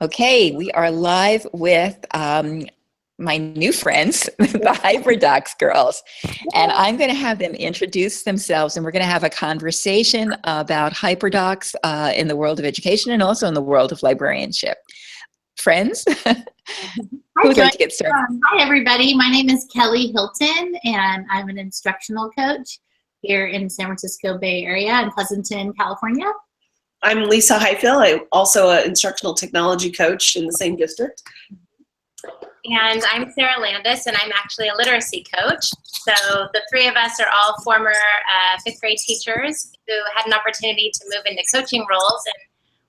Okay, we are live with my new friends, the HyperDocs Girls, and I'm going to have them introduce themselves, and we're going to have a conversation about HyperDocs in the world of education and also in the world of librarianship. Friends, who'd like to get started? Hi, everybody. My name is Kelly Hilton, and I'm an instructional coach here in San Francisco Bay Area in Pleasanton, California. I'm Lisa Highfill. I'm also an instructional technology coach in the same district. And I'm Sarah Landis, and I'm actually a literacy coach. So the three of us are all former fifth grade teachers who had an opportunity to move into coaching roles and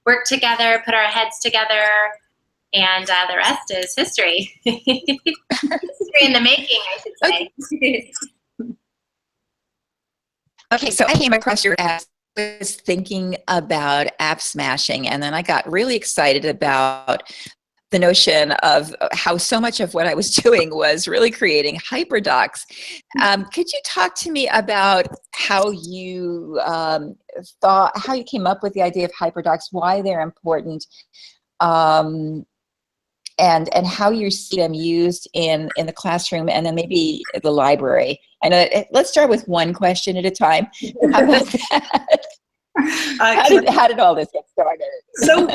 work together, put our heads together, and the rest is history. History in the making, I should say. Okay, so I came across your app. I was thinking about app smashing, and then I got really excited about the notion of how so much of what I was doing was really creating HyperDocs. Could you talk to me about how you how you came up with the idea of HyperDocs, why they're important, and how you see them used in the classroom and then maybe the library? I know. Let's start with one question at a time. How about that? How did all this get started? So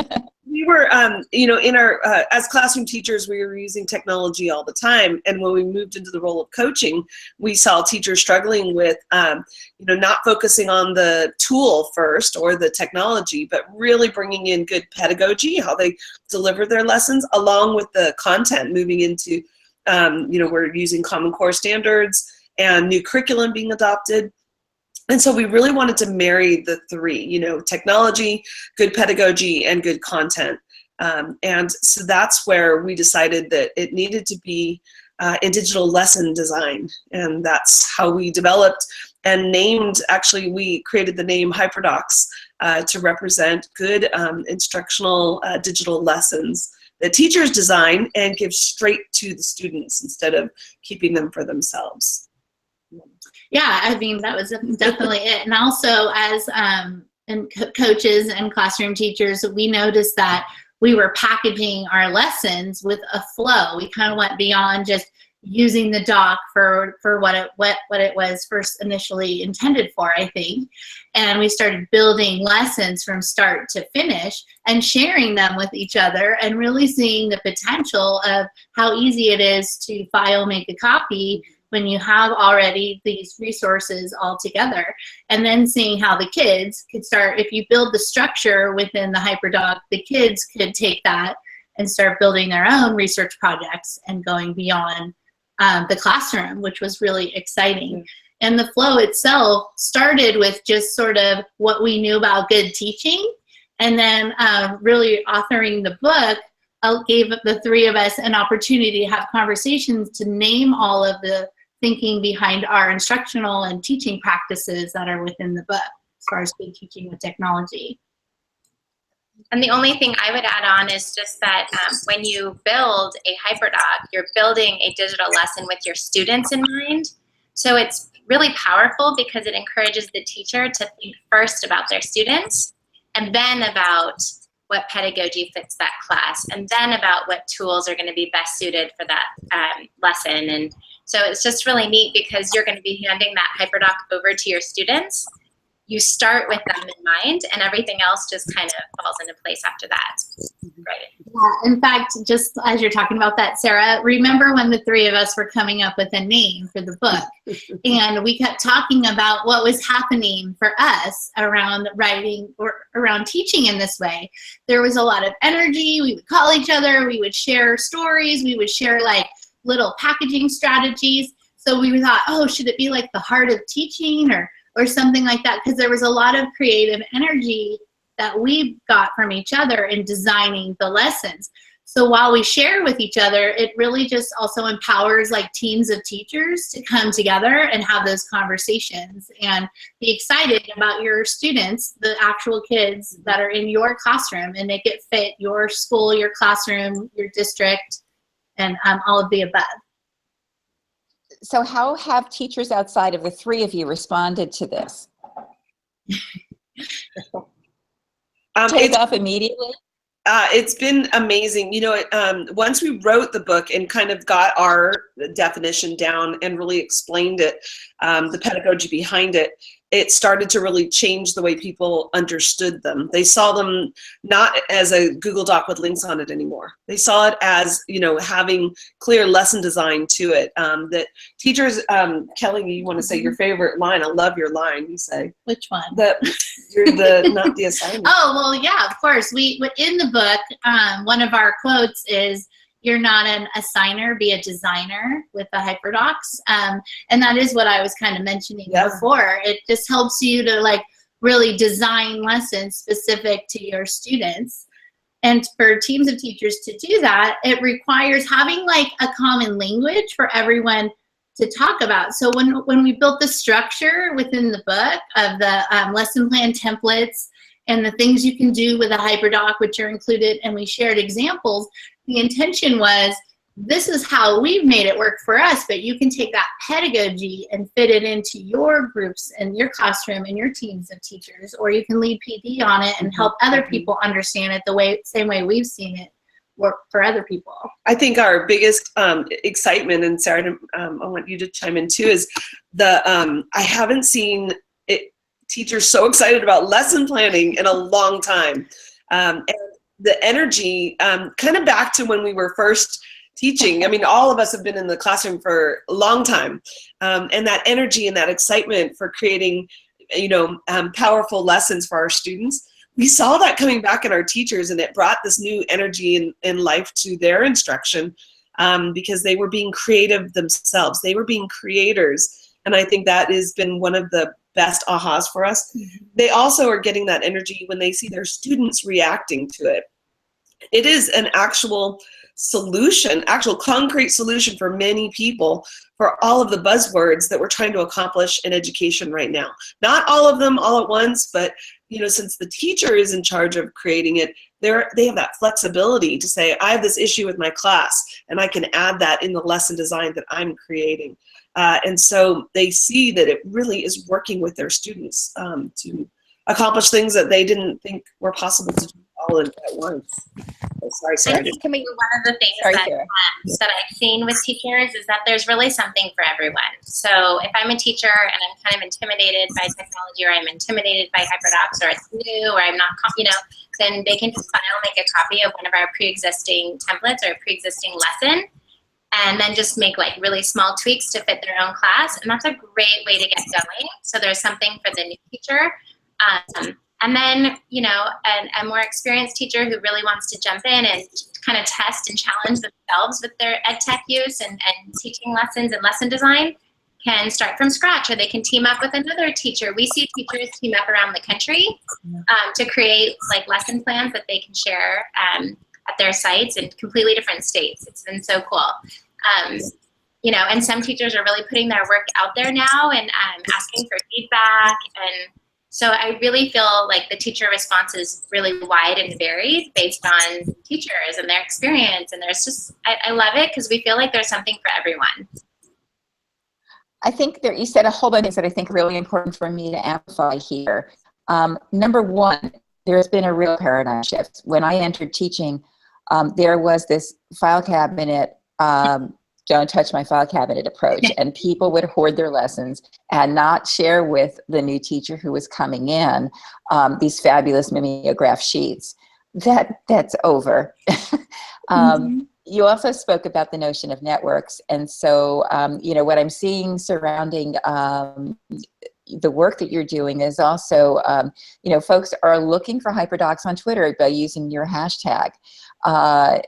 we were, in our, as classroom teachers, we were using technology all the time. And when we moved into the role of coaching, we saw teachers struggling with, not focusing on the tool first or the technology, but really bringing in good pedagogy, how they deliver their lessons, along with the content moving into, we're using Common Core standards and new curriculum being adopted. And so we really wanted to marry the three, technology, good pedagogy, and good content. And so that's where we decided that it needed to be in digital lesson design. And that's how we developed and named, actually, we created the name HyperDocs to represent good instructional digital lessons that teachers design and give straight to the students instead of keeping them for themselves. Yeah, I mean, that was definitely it. And also as coaches and classroom teachers, we noticed that we were packaging our lessons with a flow. We kind of went beyond just using the doc for what it was first initially intended for, I think. And we started building lessons from start to finish and sharing them with each other and really seeing the potential of how easy it is to file, make a copy when you have already these resources all together, and then seeing how the kids could start, if you build the structure within the HyperDoc, the kids could take that and start building their own research projects and going beyond the classroom, which was really exciting. And the flow itself started with just sort of what we knew about good teaching, and then really authoring the book gave the three of us an opportunity to have conversations to name all of the thinking behind our instructional and teaching practices that are within the book as far as good teaching with technology. And the only thing I would add on is just that when you build a HyperDoc, you're building a digital lesson with your students in mind. So it's really powerful because it encourages the teacher to think first about their students and then about what pedagogy fits that class, and then about what tools are going to be best suited for that lesson. And so it's just really neat because you're going to be handing that HyperDoc over to your students. You start with them in mind, and everything else just kind of falls into place after that. Right. Yeah, in fact, just as you're talking about that, Sarah, remember when the three of us were coming up with a name for the book, and we kept talking about what was happening for us around writing or around teaching in this way. There was a lot of energy. We would call each other. We would share stories. We would share like little packaging strategies. So we thought, oh, should it be like the heart of teaching or something like that? Because there was a lot of creative energy that we got from each other in designing the lessons. So while we share with each other, it really just also empowers like teams of teachers to come together and have those conversations and be excited about your students, the actual kids that are in your classroom, and make it fit your school, your classroom, your district, and all of the above. So how have teachers outside of the three of you responded to this? Take off immediately? It's been amazing. You know, once we wrote the book and kind of got our definition down and really explained it, the pedagogy behind it, it started to really change the way people understood them. They saw them not as a Google Doc with links on it anymore. They saw it as, you know, having clear lesson design to it. That teachers, Kelly, you want to say your favorite line? I love your line. You say Which one? that you're the not the assignment. Oh, well, yeah, of course. We in the book, one of our quotes is, "You're not an assigner, be a designer," with the HyperDocs. And that is what I was kind of mentioning before. It just helps you to like really design lessons specific to your students. And for teams of teachers to do that, it requires having like a common language for everyone to talk about. So when we built the structure within the book of the lesson plan templates and the things you can do with a HyperDoc, which are included, and we shared examples, the intention was, this is how we've made it work for us, but you can take that pedagogy and fit it into your groups and your classroom and your teams of teachers, or you can lead PD on it and help other people understand it the same way we've seen it work for other people. I think our biggest excitement, and Sarah, I want you to chime in too, is the I haven't seen teachers so excited about lesson planning in a long time. And the energy, kind of back to when we were first teaching. I mean, all of us have been in the classroom for a long time. And that energy and that excitement for creating, you know, powerful lessons for our students, we saw that coming back in our teachers, and it brought this new energy and life to their instruction, because they were being creative themselves. They were being creators. And I think that has been one of the best ahas for us. They also are getting that energy when they see their students reacting to it. It is an actual solution, actual concrete solution for many people for all of the buzzwords that we're trying to accomplish in education right now. Not all of them all at once, but you know, since the teacher is in charge of creating it, they have that flexibility to say, I have this issue with my class, and I can add that in the lesson design that I'm creating. And so they see that it really is working with their students to accomplish things that they didn't think were possible to do all at once. Oh, sorry. One of the things that I've seen with teachers is that there's really something for everyone. So if I'm a teacher and I'm kind of intimidated by technology, or I'm intimidated by HyperDocs, or it's new, or I'm not, you know, then they can just make a copy of one of our pre-existing templates or a pre-existing lesson, and then just make like really small tweaks to fit their own class. And that's a great way to get going. So there's something for the new teacher. And then, you know, a more experienced teacher who really wants to jump in and kind of test and challenge themselves with their ed tech use and teaching lessons and lesson design can start from scratch, or they can team up with another teacher. We see teachers team up around the country to create like lesson plans that they can share at their sites in completely different states. It's been so cool. You know, and some teachers are really putting their work out there now and asking for feedback. And so I really feel like the teacher response is really wide and varied based on teachers and their experience. And there's just, I love it because we feel like there's something for everyone. I think you said a whole bunch of things that I think are really important for me to amplify here. Number one, there's been a real paradigm shift. When I entered teaching, there was this file cabinet, don't touch my file cabinet approach, and people would hoard their lessons and not share with the new teacher who was coming in these fabulous mimeograph sheets. That's over. You also spoke about the notion of networks, and so you know, what I'm seeing surrounding the work that you're doing is also, you know, folks are looking for HyperDocs on Twitter by using your hashtag.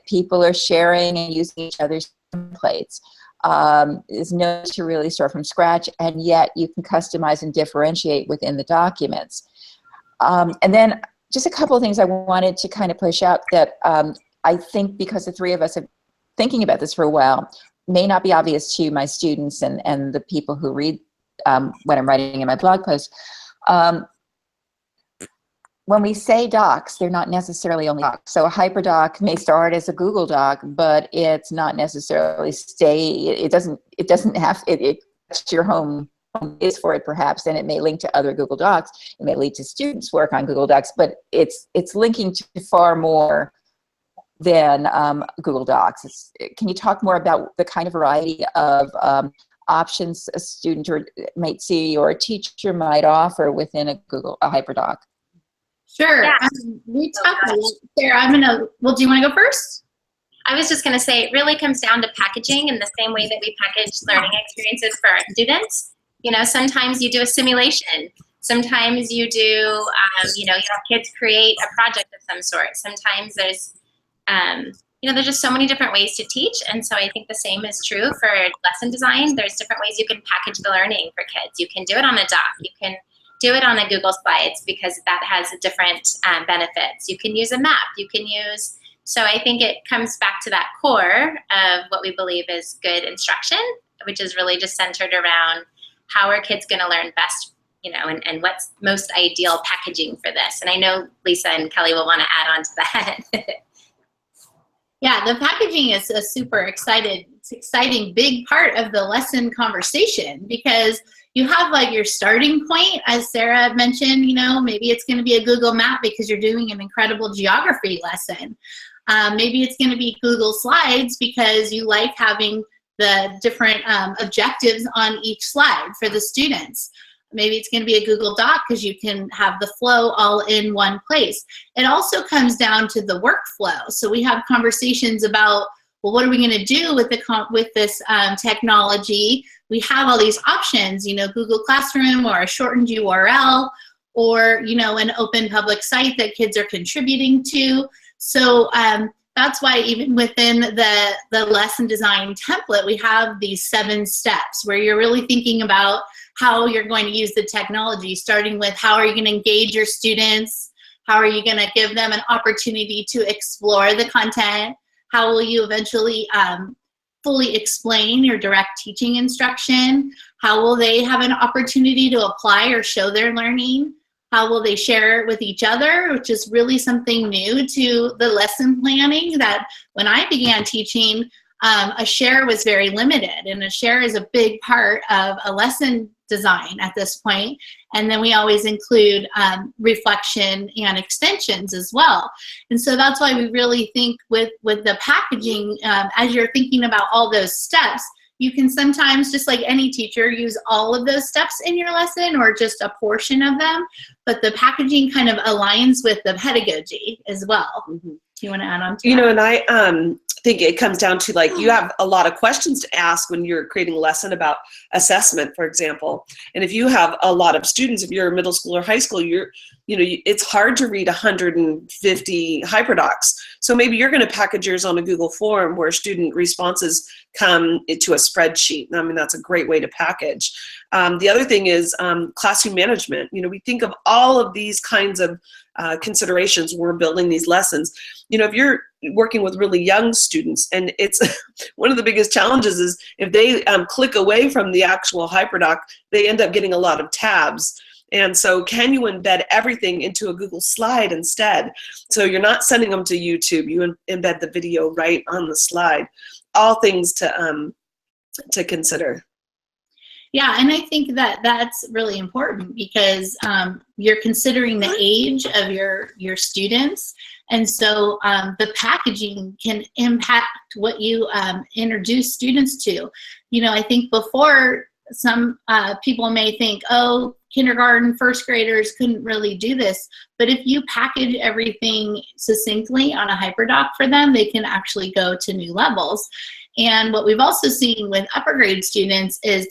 People are sharing and using each other's templates. There's no need to really start from scratch, and yet you can customize and differentiate within the documents. And then just a couple of things I wanted to kind of push out that I think, because the three of us have thinking about this for a while, may not be obvious to my students and the people who read what I'm writing in my blog post. When we say docs, they're not necessarily only docs. So a HyperDoc may start as a Google Doc, but it's not necessarily it doesn't have, it's your home is for it perhaps, and it may link to other Google Docs. It may lead to students' work on Google Docs, but it's linking to far more than Google Docs. Can you talk more about the kind of variety of options a student might see or a teacher might offer within a HyperDoc? Sure. Yeah. We talked about it. Sarah, do you want to go first? I was just going to say, it really comes down to packaging in the same way that we package learning experiences for our students. You know, sometimes you do a simulation. Sometimes you do, you have kids create a project of some sort. Sometimes there's, there's just so many different ways to teach. And so I think the same is true for lesson design. There's different ways you can package the learning for kids. You can do it on a doc. You can do it on a Google Slides because that has different benefits. You can use a map. So I think it comes back to that core of what we believe is good instruction, which is really just centered around how are kids going to learn best, and what's most ideal packaging for this. And I know Lisa and Kelly will want to add on to that. Yeah, the packaging is a super exciting big part of the lesson conversation, because you have like your starting point, as Sarah mentioned, maybe it's going to be a Google map because you're doing an incredible geography lesson. Maybe it's going to be Google Slides because you like having the different objectives on each slide for the students. Maybe it's going to be a Google Doc because you can have the flow all in one place. It also comes down to the workflow. So we have conversations about, well, what are we going to do with this technology? We have all these options, Google Classroom or a shortened URL, or an open public site that kids are contributing to. So that's why even within the lesson design template, we have these 7 steps where you're really thinking about how you're going to use the technology, starting with how are you going to engage your students? How are you going to give them an opportunity to explore the content? How will you eventually fully explain your direct teaching instruction? How will they have an opportunity to apply or show their learning? How will they share it with each other, which is really something new to the lesson planning, that when I began teaching, a share was very limited, and a share is a big part of a lesson design at this point. And then we always include reflection and extensions as well. And so that's why we really think with the packaging, as you're thinking about all those steps, you can sometimes, just like any teacher, use all of those steps in your lesson or just a portion of them, but the packaging kind of aligns with the pedagogy as well. Mm-hmm. Do you want to add on to that? And I think it comes down to, like, you have a lot of questions to ask when you're creating a lesson about assessment, for example. And if you have a lot of students, if you're middle school or high school, it's hard to read 150 HyperDocs. So maybe you're going to package yours on a Google form where student responses come into a spreadsheet. I mean, that's a great way to package. The other thing is classroom management. We think of all of these kinds of considerations when we're building these lessons. If you're working with really young students, and it's one of the biggest challenges is if they click away from the actual HyperDoc, they end up getting a lot of tabs. And so can you embed everything into a Google slide instead? So you're not sending them to YouTube, you embed the video right on the slide. All things to consider. Yeah, and I think that that's really important because you're considering the age of your students. And so the packaging can impact what you introduce students to. I think before, some people may think, oh, kindergarten, first graders couldn't really do this. But if you package everything succinctly on a HyperDoc for them, they can actually go to new levels. And what we've also seen with upper grade students is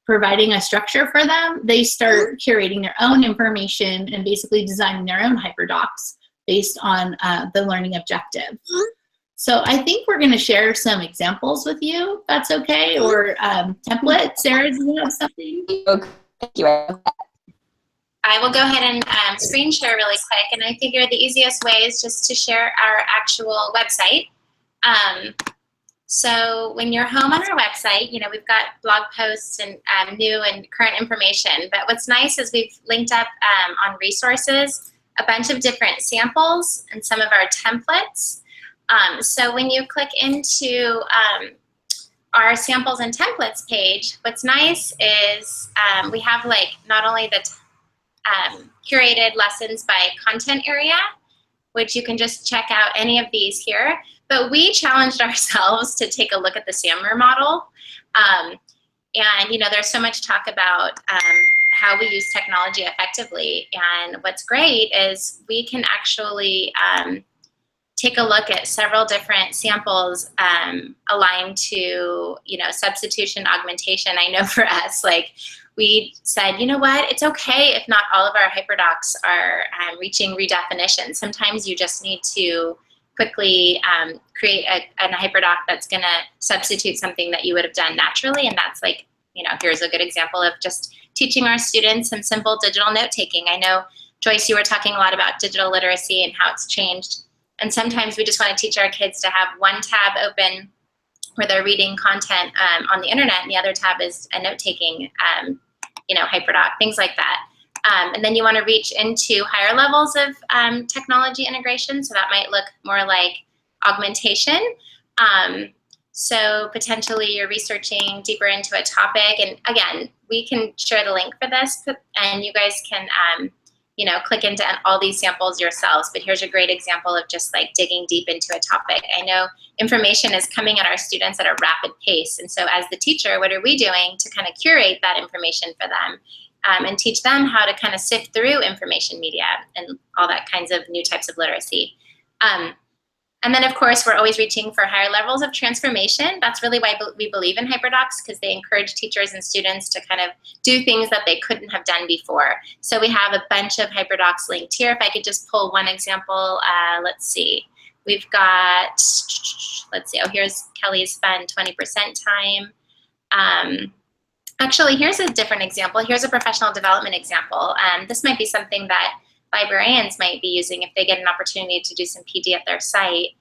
providing a structure for them. They start curating their own information and basically designing their own HyperDocs based on the learning objective. So I think we're going to share some examples with you, if that's okay, or template. Sarah, do you have something? Thank you. I will go ahead and screen share really quick, and I figure the easiest way is just to share our actual website. So when you're home on our website, we've got blog posts and new and current information. But what's nice is we've linked up on resources a bunch of different samples and some of our templates. So when you click into our samples and templates page, what's nice is we have not only the curated lessons by content area, which you can just check out any of these here. But we challenged ourselves to take a look at the Sammer model. And, you know, there's so much talk about how we use technology effectively. And what's great is we can actually take a look at several different samples aligned to, you know, substitution, augmentation. I know for us, like, we said, you know what, it's okay if not all of our HyperDocs are reaching redefinition. Sometimes you just need to quickly create a HyperDoc that's going to substitute something that you would have done naturally. And that's like, you know, here's a good example of just teaching our students some simple digital note taking. I know, Joyce, you were talking a lot about digital literacy and how it's changed. And sometimes we just want to teach our kids to have one tab open where they're reading content on the internet, and the other tab is a note-taking, you know, HyperDoc, things like that. And then you want to reach into higher levels of technology integration, so that might look more like augmentation. So potentially you're researching deeper into a topic, and again, we can share the link for this, and you guys can you know, click into all these samples yourselves. But here's a great example of just like digging deep into a topic. I know information is coming at our students at a rapid pace. And so as the teacher, what are we doing to kind of curate that information for them and teach them how to kind of sift through information media and all that kinds of new types of literacy. And then, of course, we're always reaching for higher levels of transformation. That's really why we believe in HyperDocs, because they encourage teachers and students to kind of do things that they couldn't have done before. So we have a bunch of HyperDocs linked here. If I could just pull one example, let's see. We've got, let's see, oh, here's Kelly's Spend 20% Time. Actually, here's a different example. Here's a professional development example. This might be something that librarians might be using if they get an opportunity to do some PD at their site.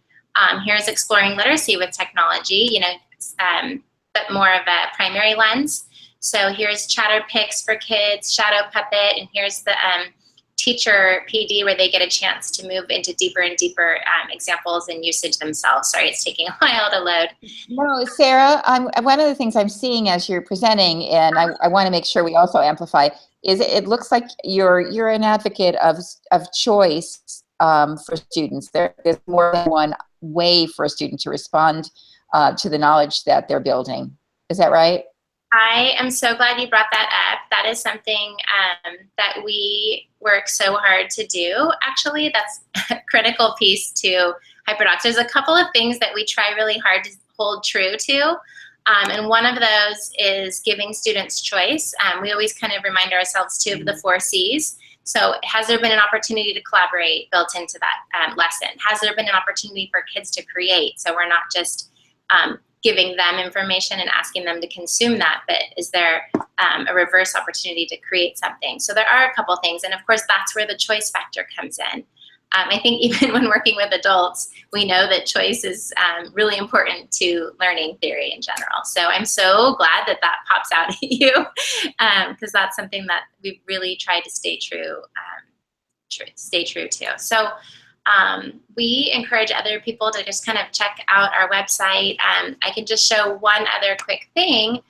Here's exploring literacy with technology, you know, but more of a primary lens. So here's chatter picks for kids, shadow puppet, and here's the teacher PD where they get a chance to move into deeper and deeper examples and usage themselves. Sorry, it's taking a while to load. No, Sarah, one of the things I'm seeing as you're presenting, and I want to make sure we also amplify, is it looks like you're an advocate of choice for students. There's more than one way for a student to respond to the knowledge that they're building. Is that right? I am so glad you brought that up. That is something that we work so hard to do. Actually, that's a critical piece to HyperDocs. There's a couple of things that we try really hard to hold true to. And one of those is giving students choice. We always kind of remind ourselves too of the 4 C's. So has there been an opportunity to collaborate built into that lesson? Has there been an opportunity for kids to create? So we're not just giving them information and asking them to consume that, but is there a reverse opportunity to create something? So there are a couple things, and of course that's where the choice factor comes in. I think even when working with adults, we know that choice is really important to learning theory in general. So I'm so glad that that pops out at you, because that's something that we've really tried to stay true to. So we encourage other people to just kind of check out our website. I can just show one other quick thing,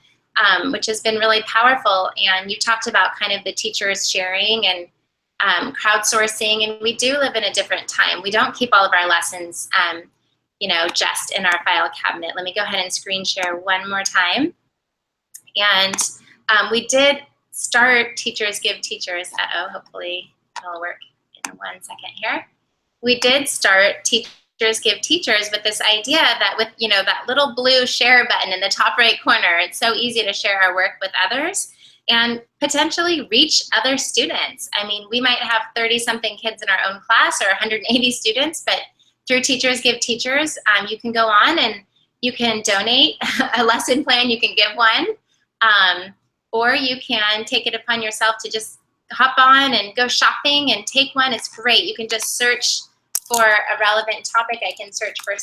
which has been really powerful. And you talked about kind of the teachers sharing and crowdsourcing, and we do live in a different time. We don't keep all of our lessons, you know, just in our file cabinet. Let me go ahead and screen share one more time. And we did start Teachers Give Teachers. Hopefully it'll work in 1 second here. We did start Teachers Give Teachers with this idea that with, you know, that little blue share button in the top right corner, it's so easy to share our work with others and potentially reach other students. I mean, we might have 30-something kids in our own class or 180 students, but through Teachers Give Teachers, you can go on and you can donate a lesson plan, you can give one, or you can take it upon yourself to just hop on and go shopping and take one. It's great. You can just search for a relevant topic. I can search for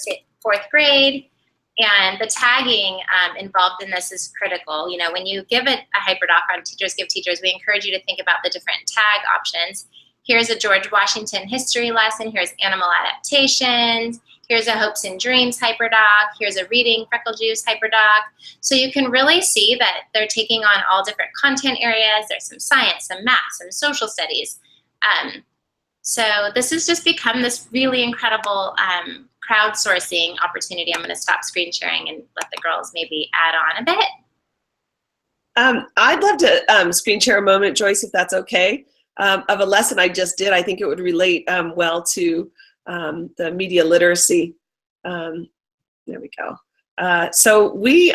4th grade. And the tagging involved in this is critical. You know, when you give it a HyperDoc on Teachers Give Teachers, we encourage you to think about the different tag options. Here's a George Washington history lesson. Here's animal adaptations. Here's a Hopes and Dreams HyperDoc. Here's a Reading Freckle Juice HyperDoc. So you can really see that they're taking on all different content areas. There's some science, some math, some social studies. So this has just become this really incredible crowdsourcing opportunity. I'm going to stop screen sharing and let the girls maybe add on a bit. I'd love to screen share a moment, Joyce, if that's okay, of a lesson I just did. I think it would relate well to the media literacy. There we go. So we,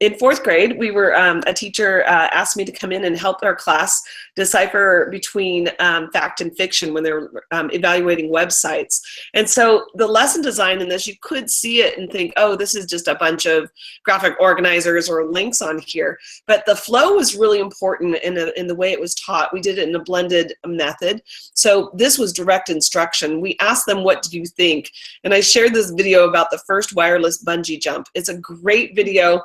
in fourth grade, we were, a teacher asked me to come in and help our class decipher between fact and fiction when they were evaluating websites. And so the lesson design in this, you could see it and think, oh, this is just a bunch of graphic organizers or links on here. But the flow was really important in the way it was taught. We did it in a blended method. So this was direct instruction. We asked them, what do you think? And I shared this video about the first wireless bungee jump. It's a great video.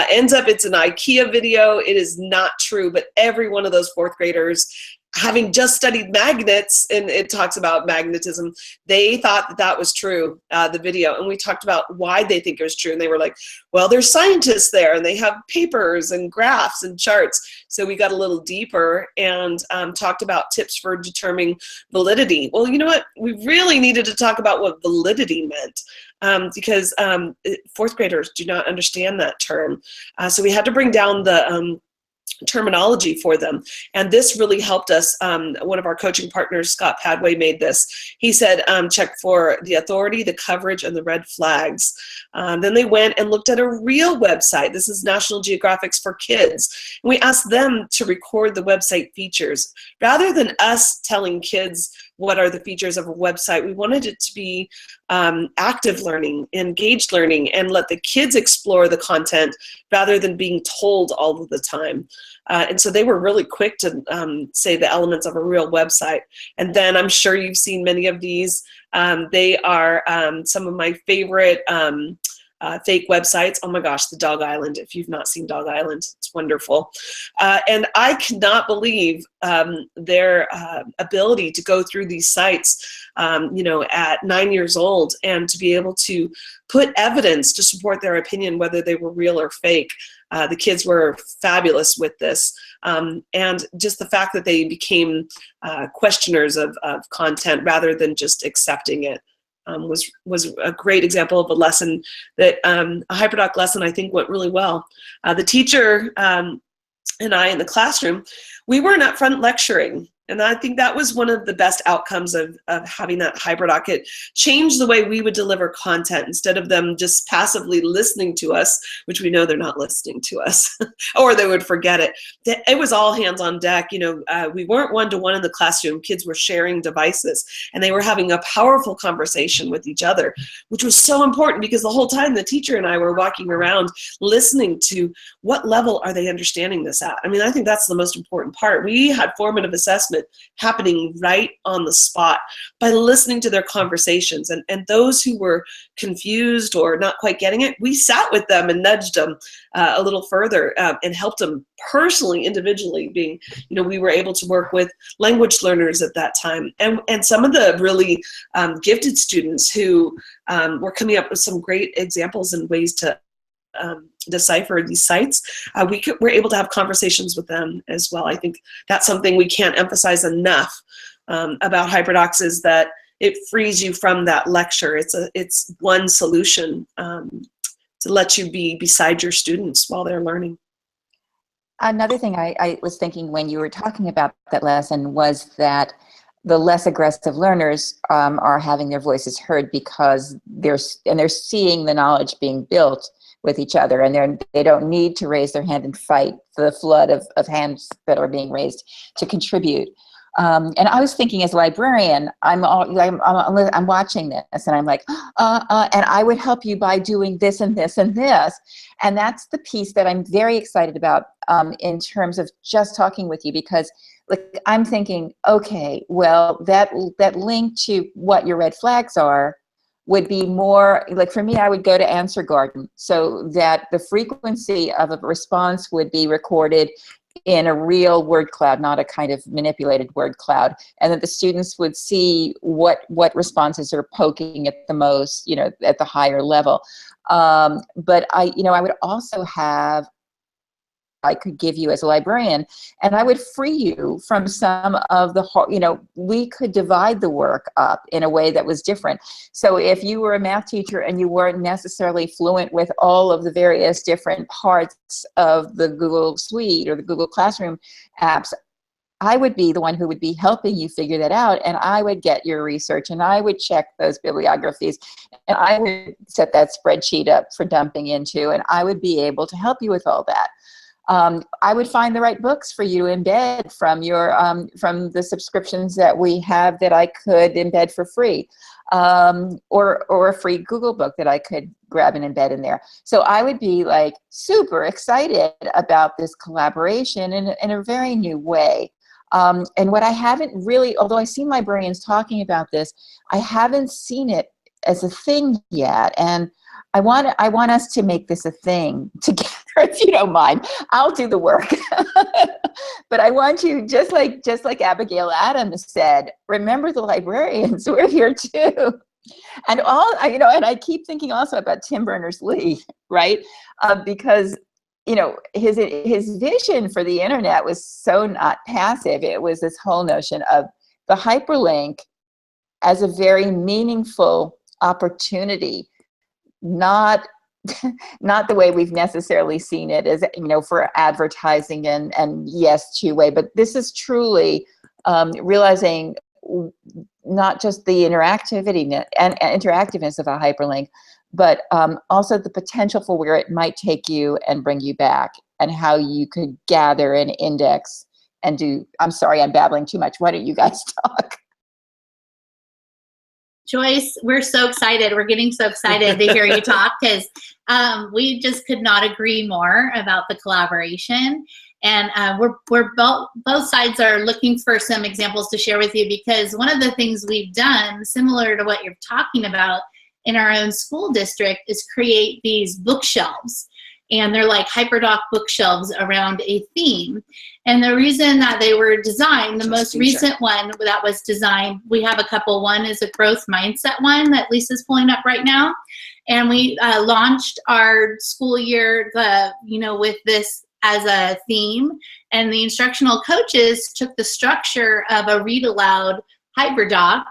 Ends up it's an IKEA video. It is not true, but every one of those fourth graders, having just studied magnets, and it talks about magnetism, they thought that that was true, the video. And we talked about why they think it was true. And they were like, well, there's scientists there and they have papers and graphs and charts. So we got a little deeper and talked about tips for determining validity. Well, you know what? We really needed to talk about what validity meant. Because fourth graders do not understand that term. So we had to bring down the terminology for them. And this really helped us. One of our coaching partners, Scott Padway, made this. He said, check for the authority, the coverage, and the red flags. Then they went and looked at a real website. This is National Geographic's for Kids. And we asked them to record the website features. Rather than us telling kids what are the features of a website, we wanted it to be active learning, engaged learning, and let the kids explore the content rather than being told all of the time. And so they were really quick to say the elements of a real website. And then I'm sure you've seen many of these. They are some of my favorite fake websites. Oh my gosh, the Dog Island. If you've not seen Dog Island, it's wonderful. And I cannot believe their ability to go through these sites, you know, at 9 years old, and to be able to put evidence to support their opinion, whether they were real or fake. The kids were fabulous with this. And just the fact that they became questioners of content rather than just accepting it. Was a great example of a lesson that a HyperDoc lesson I think went really well. The teacher and I in the classroom, we weren't up front lecturing. And I think that was one of the best outcomes of having that HyperDoc. It changed the way we would deliver content. Instead of them just passively listening to us, which we know they're not listening to us, or they would forget it. It was all hands on deck. You know, we weren't one-to-one in the classroom. Kids were sharing devices, and they were having a powerful conversation with each other, which was so important because the whole time the teacher and I were walking around listening to what level are they understanding this at. I mean, I think that's the most important part. We had formative assessment happening right on the spot by listening to their conversations. And those who were confused or not quite getting it, we sat with them and nudged them a little further and helped them personally, individually, being, you know, we were able to work with language learners at that time. And some of the really gifted students who were coming up with some great examples and ways to decipher these sites, we're able to have conversations with them as well. I think that's something we can't emphasize enough about HyperDocs, is that it frees you from that lecture. It's one solution to let you be beside your students while they're learning. Another thing I was thinking when you were talking about that lesson was that the less aggressive learners are having their voices heard because they're seeing the knowledge being built with each other, and they don't need to raise their hand and fight the flood of hands that are being raised to contribute. And I was thinking, as a librarian, I'm watching this, and I'm like, and I would help you by doing this and this and this, and that's the piece that I'm very excited about in terms of just talking with you, because like I'm thinking, okay, well that link to what your red flags are would be more like, for me, I would go to Answer Garden so that the frequency of a response would be recorded in a real word cloud, not a kind of manipulated word cloud, and that the students would see what responses are poking at the most, you know, at the higher level. But I would also have I could give you as a librarian, and I would free you from some of the, you know, we could divide the work up in a way that was different. So if you were a math teacher and you weren't necessarily fluent with all of the various different parts of the Google Suite or the Google Classroom apps, I would be the one who would be helping you figure that out, and I would get your research, and I would check those bibliographies, and I would set that spreadsheet up for dumping into, and I would be able to help you with all that. I would find the right books for you to embed from your from the subscriptions that we have that I could embed for free, or a free Google book that I could grab and embed in there. So I would be like super excited about this collaboration in a very new way. And what I haven't really, although I've seen librarians talking about this, I haven't seen it as a thing yet. And I want us to make this a thing together, if you don't mind. I'll do the work. But I want you, just like Abigail Adams said, remember the librarians, we're here too. And and I keep thinking also about Tim Berners-Lee, right? Because you know, his vision for the internet was so not passive. It was this whole notion of the hyperlink as a very meaningful opportunity, not the way we've necessarily seen it as, you know, for advertising and yes, two-way, but this is truly realizing not just the interactivity and interactiveness of a hyperlink, but also the potential for where it might take you and bring you back, and how you could gather and index and do. I'm sorry, I'm babbling too much. Why don't you guys talk? Joyce, we're so excited. We're getting so excited to hear you talk, because we just could not agree more about the collaboration. And we're both sides are looking for some examples to share with you, because one of the things we've done, similar to what you're talking about in our own school district, is create these bookshelves. And they're like HyperDoc bookshelves around a theme. And the reason that they were designed, the most recent one that was designed, we have a couple. One is a growth mindset one that Lisa's pulling up right now. And we launched our school year, with this as a theme. And the instructional coaches took the structure of a read aloud HyperDoc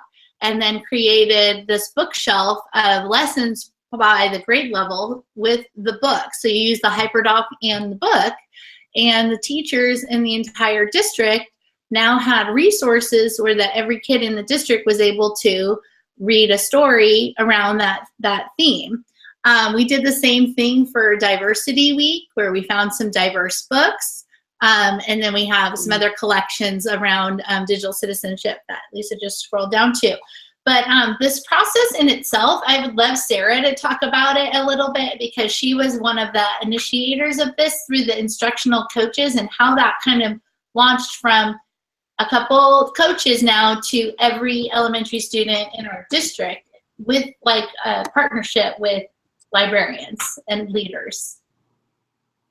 and then created this bookshelf of lessons by the grade level with the book. So you use the HyperDoc and the book, and the teachers in the entire district now had resources where that every kid in the district was able to read a story around that theme. We did the same thing for Diversity Week, where we found some diverse books. And then we have some other collections around digital citizenship that Lisa just scrolled down to. But this process in itself, I would love Sarah to talk about it a little bit, because she was one of the initiators of this through the instructional coaches, and how that kind of launched from a couple coaches now to every elementary student in our district, with like a partnership with librarians and leaders.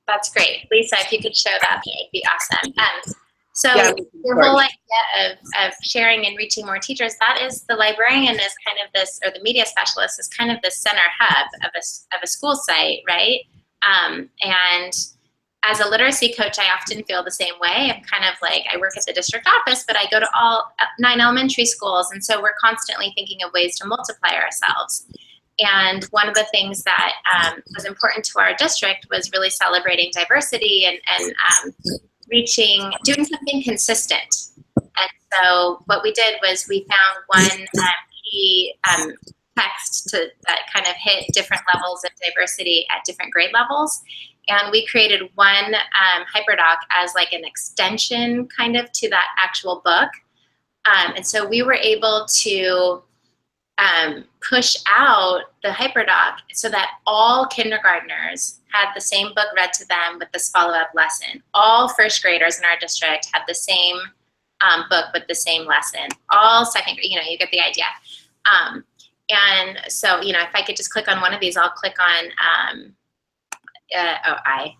That's great. Lisa, if you could show that, that would be awesome. So Yeah, your whole idea of sharing and reaching more teachers, that is, the librarian is kind of this, or the media specialist is kind of the center hub of a school site, right? And as a literacy coach, I often feel the same way. I'm kind of like, I work at the district office, but I go to all 9 elementary schools. And so we're constantly thinking of ways to multiply ourselves. And one of the things that was important to our district was really celebrating diversity and doing something consistent. And so what we did was we found one key text that kind of hit different levels of diversity at different grade levels. And we created one HyperDoc as like an extension kind of to that actual book. And so we were able to push out the HyperDoc so that all kindergartners had the same book read to them with this follow-up lesson. All first graders in our district had the same book with the same lesson. All second grade, you get the idea. And so, if I could just click on one of these, I'll click on,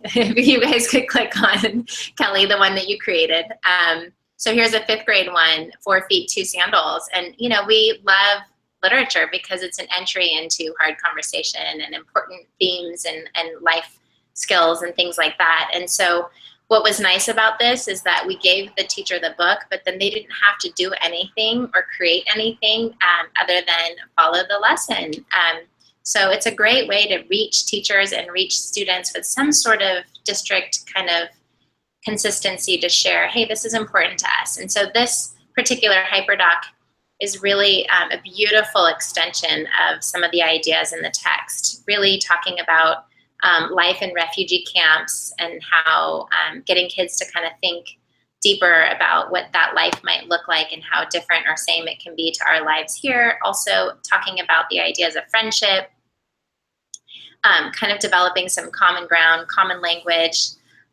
if you guys could click on, Kelly, the one that you created. So here's a 5th grade one, 4 feet, 2 sandals. And, we love literature because it's an entry into hard conversation and important themes and life skills and things like that. And so what was nice about this is that we gave the teacher the book, but then they didn't have to do anything or create anything other than follow the lesson. So it's a great way to reach teachers and reach students with some sort of district kind of consistency to share, hey, this is important to us. And so this particular HyperDoc is really a beautiful extension of some of the ideas in the text, really talking about life in refugee camps and how getting kids to kind of think deeper about what that life might look like and how different or same it can be to our lives here. Also talking about the ideas of friendship, kind of developing some common ground, common language.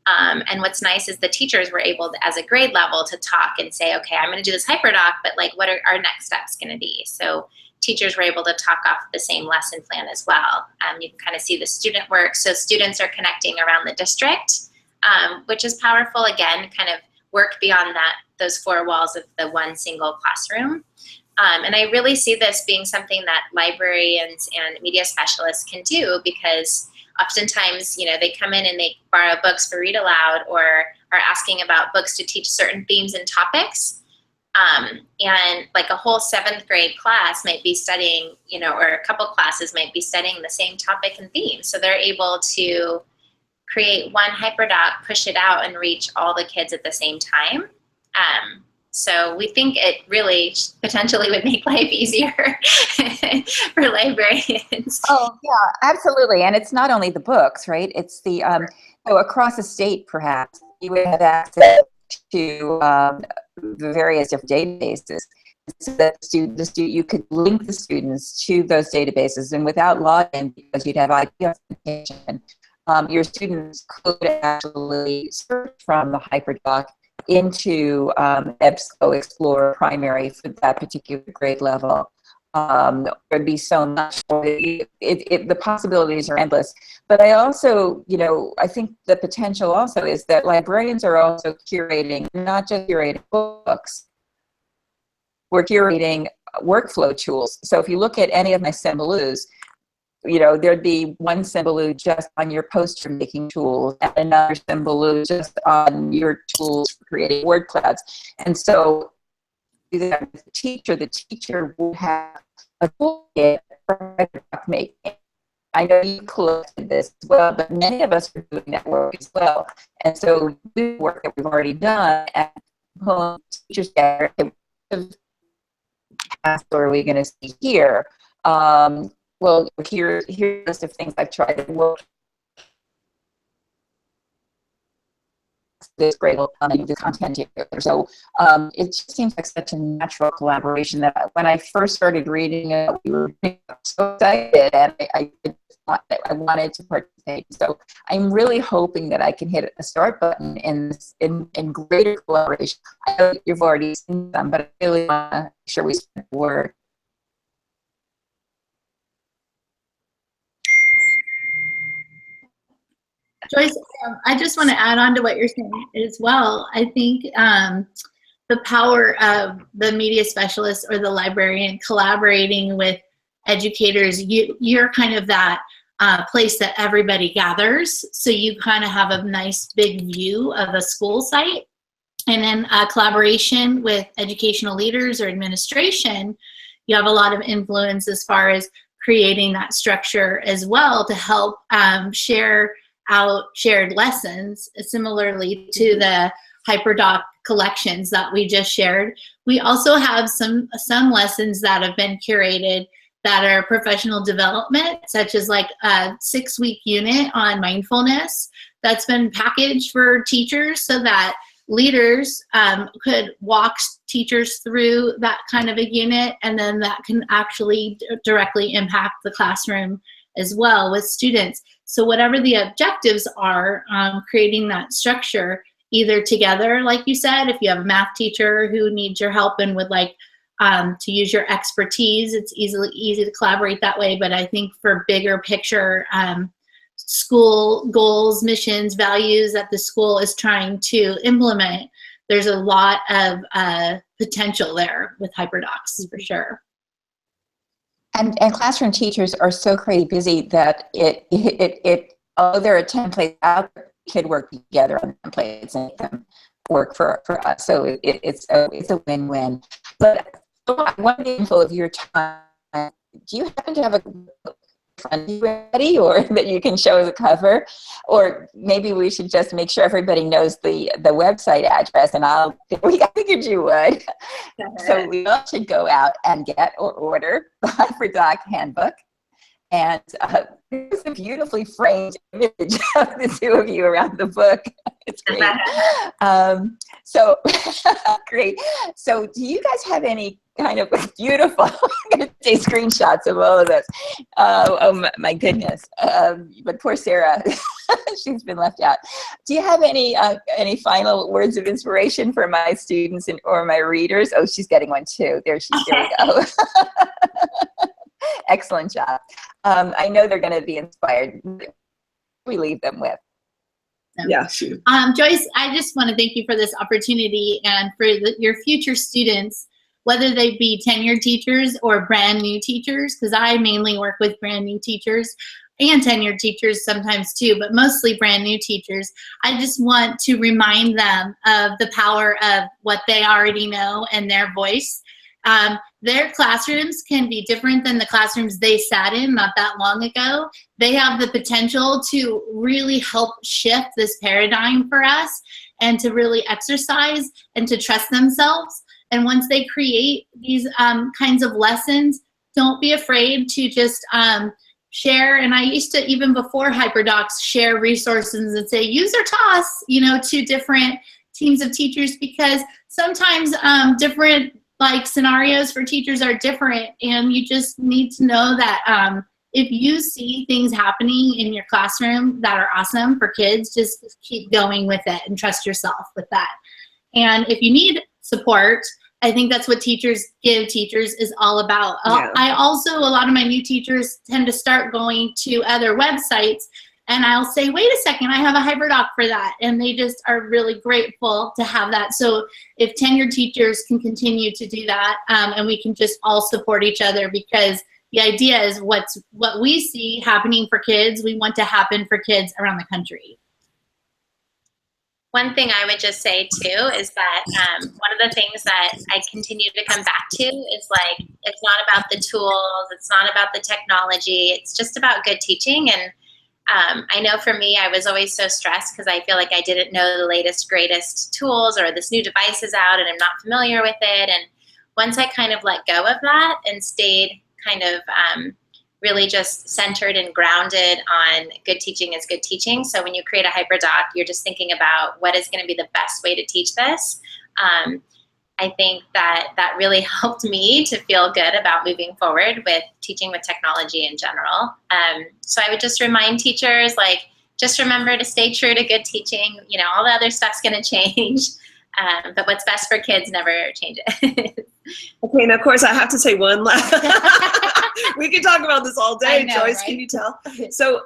And what's nice is the teachers were able to, as a grade level, to talk and say, okay, I'm going to do this HyperDoc, but like, what are our next steps going to be? So teachers were able to talk off the same lesson plan as well. You can kind of see the student work. So students are connecting around the district, which is powerful. Again, kind of work beyond those four walls of the one single classroom. And I really see this being something that librarians and media specialists can do, because oftentimes, they come in and they borrow books for read aloud or are asking about books to teach certain themes and topics. And like a whole 7th grade class might be studying, or a couple classes might be studying the same topic and theme. So they're able to create one HyperDoc, push it out, and reach all the kids at the same time. So we think it really potentially would make life easier for librarians. Oh, yeah, absolutely. And it's not only the books, right? It's the, so across the state, perhaps, you would have access to the various different databases. So that you could link the students to those databases, and without login, because you'd have IP authentication, your students could actually search from the HyperDoc into EBSCO Explorer Primary for that particular grade level. There'd be so much. The possibilities are endless. But I also, I think the potential also is that librarians are also curating, not just curating books, we're curating workflow tools. So if you look at any of my Symbolos, there'd be one Symboloo just on your poster making tools and another Symboloo just on your tools for creating word clouds. And so the teacher would have a toolkit for making. I know you collected this as well, but many of us are doing that work as well. And so the work that we've already done and pulling teachers together, what are we going to see here? Well, here's a list of things I've tried to work. This grade will the content together. So it just seems like such a natural collaboration that when I first started reading it, we were so excited, and I wanted to participate. So I'm really hoping that I can hit a start button in greater collaboration. I know you've already seen them, but I really want to make sure we spread the word. Joyce, I just want to add on to what you're saying as well. I think the power of the media specialist or the librarian collaborating with educators, you're kind of that place that everybody gathers. So you kind of have a nice big view of a school site. And then collaboration with educational leaders or administration, you have a lot of influence as far as creating that structure as well to help share out shared lessons, similarly to the HyperDoc collections that we just shared. We also have some lessons that have been curated that are professional development, such as like a 6-week unit on mindfulness that's been packaged for teachers so that leaders could walk teachers through that kind of a unit, and then that can actually directly impact the classroom as well with students. So whatever the objectives are, creating that structure either together, like you said, if you have a math teacher who needs your help and would like to use your expertise, it's easy to collaborate that way. But I think for bigger picture school goals, missions, values that the school is trying to implement, there's a lot of potential there with HyperDocs for sure. And classroom teachers are so crazy busy that it although there are templates out there, we could work together on templates and make them work for us. So it's a win-win. But one handful of your time, do you happen to have a friend ready, or that you can show as a cover? Or maybe we should just make sure everybody knows the website address, and I figured you would. So we all should go out and get or order the HyperDoc handbook. And there's a beautifully framed image of the two of you around the book. It's great. So great. So do you guys have any kind of beautiful, I'm going to take screenshots of all of this. Oh my goodness. But poor Sarah, she's been left out. Do you have any final words of inspiration for my students or my readers? Oh, she's getting one too. There we go. Excellent job. I know they're going to be inspired. We leave them with. Yeah, sure. Joyce, I just want to thank you for this opportunity, and for your future students, whether they be tenured teachers or brand new teachers, because I mainly work with brand new teachers and tenured teachers sometimes too, but mostly brand new teachers. I just want to remind them of the power of what they already know and their voice. Their classrooms can be different than the classrooms they sat in not that long ago. They have the potential to really help shift this paradigm for us, and to really exercise and to trust themselves. And once they create these kinds of lessons, don't be afraid to just share. And I used to, even before HyperDocs, share resources and say, use or toss, to different teams of teachers, because sometimes different scenarios for teachers are different, and you just need to know that if you see things happening in your classroom that are awesome for kids, just keep going with it and trust yourself with that. And if you need support, I think that's what Teachers Give Teachers is all about. Yeah. I also, a lot of my new teachers tend to start going to other websites, and I'll say, wait a second, I have a HyperDoc for that. And they just are really grateful to have that. So if tenured teachers can continue to do that, and we can just all support each other, because the idea is what we see happening for kids, we want to happen for kids around the country. One thing I would just say too is that one of the things that I continue to come back to is it's not about the tools, it's not about the technology, it's just about good teaching. And I know for me, I was always so stressed because I feel like I didn't know the latest, greatest tools, or this new device is out and I'm not familiar with it. And once I kind of let go of that and stayed kind of really just centered and grounded on good teaching is good teaching. So when you create a HyperDoc, you're just thinking about what is going to be the best way to teach this. I think that really helped me to feel good about moving forward with teaching with technology in general. So I would just remind teachers, just remember to stay true to good teaching. All the other stuff's going to change, but what's best for kids never changes. Okay, and of course I have to say one last. We could talk about this all day, Joyce. Right? Can you tell? So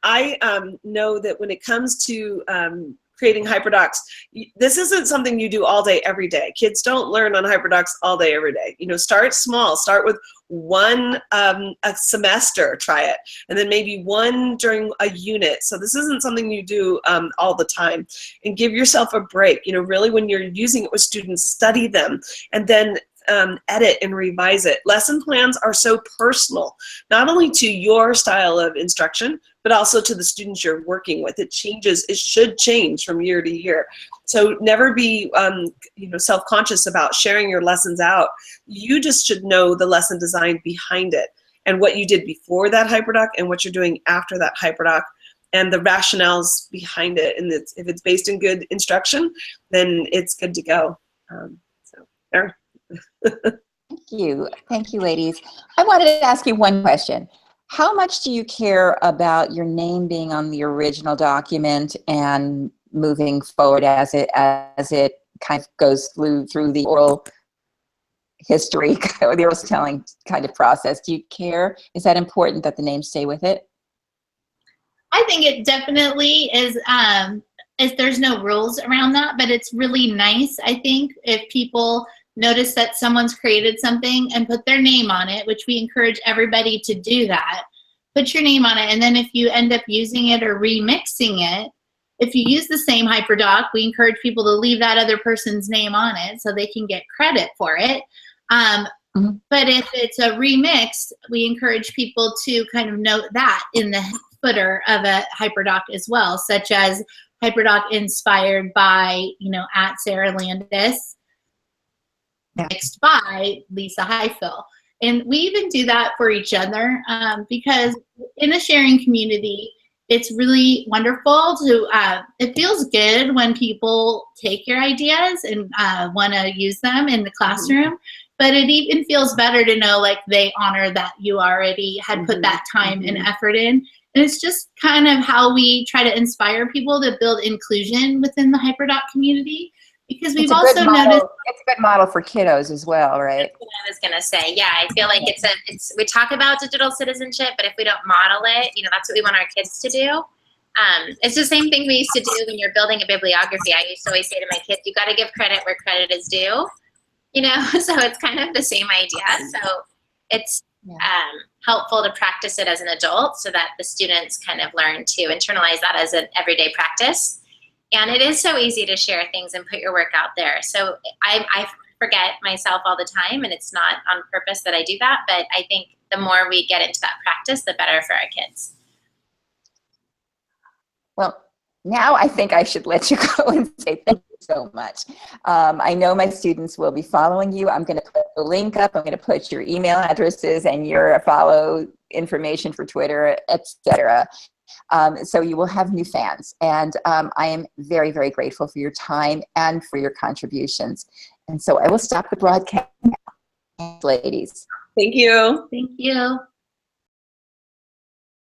I know that when it comes to creating HyperDocs, this isn't something you do all day, every day. Kids don't learn on HyperDocs all day, every day. Start small. Start with one a semester, try it, and then maybe one during a unit. So this isn't something you do all the time. And give yourself a break. Really, when you're using it with students, study them, and then edit and revise it. Lesson plans are so personal, not only to your style of instruction, but also to the students you're working with. It changes, it should change from year to year. So never be self-conscious about sharing your lessons out. You just should know the lesson design behind it, and what you did before that HyperDoc and what you're doing after that HyperDoc, and the rationales behind it. And if it's based in good instruction, then it's good to go. So there. Thank you, ladies. I wanted to ask you one question. How much do you care about your name being on the original document and moving forward as it kind of goes through the oral history or the oral telling kind of process? Do you care? Is that important that the name stay with it? I think it definitely is. There's no rules around that, but it's really nice, I think, if people notice that someone's created something and put their name on it, which we encourage everybody to do that. put your name on it. And then if you end up using it or remixing it, if you use the same HyperDoc, we encourage people to leave that other person's name on it so they can get credit for it. But if it's a remix, we encourage people to kind of note that in the footer of a HyperDoc as well, such as HyperDoc inspired by, at Sarah Landis, mixed by Lisa Highfill. And we even do that for each other because in a sharing community, it's really wonderful to, it feels good when people take your ideas and want to use them in the classroom, but it even feels better to know like they honor that you already had put that time and effort in. And it's just kind of how we try to inspire people to build inclusion within the HyperDoc community, because we've also noticed it's a good model for kiddos as well, right? That's what I was gonna say. Yeah, I feel like we talk about digital citizenship, but if we don't model it, that's what we want our kids to do. It's the same thing we used to do when you're building a bibliography. I used to always say to my kids, you got to give credit where credit is due. So it's kind of the same idea. So it's helpful to practice it as an adult so that the students kind of learn to internalize that as an everyday practice. And it is so easy to share things and put your work out there. So I forget myself all the time, and it's not on purpose that I do that, but I think the more we get into that practice, the better for our kids. Well, now I think I should let you go and say thank you so much. I know my students will be following you. I'm going to put the link up. I'm going to put your email addresses and your follow information for Twitter, etc. So you will have new fans. And I am very, very grateful for your time and for your contributions. And so I will stop the broadcast now. Thanks, ladies. Thank you. Thank you.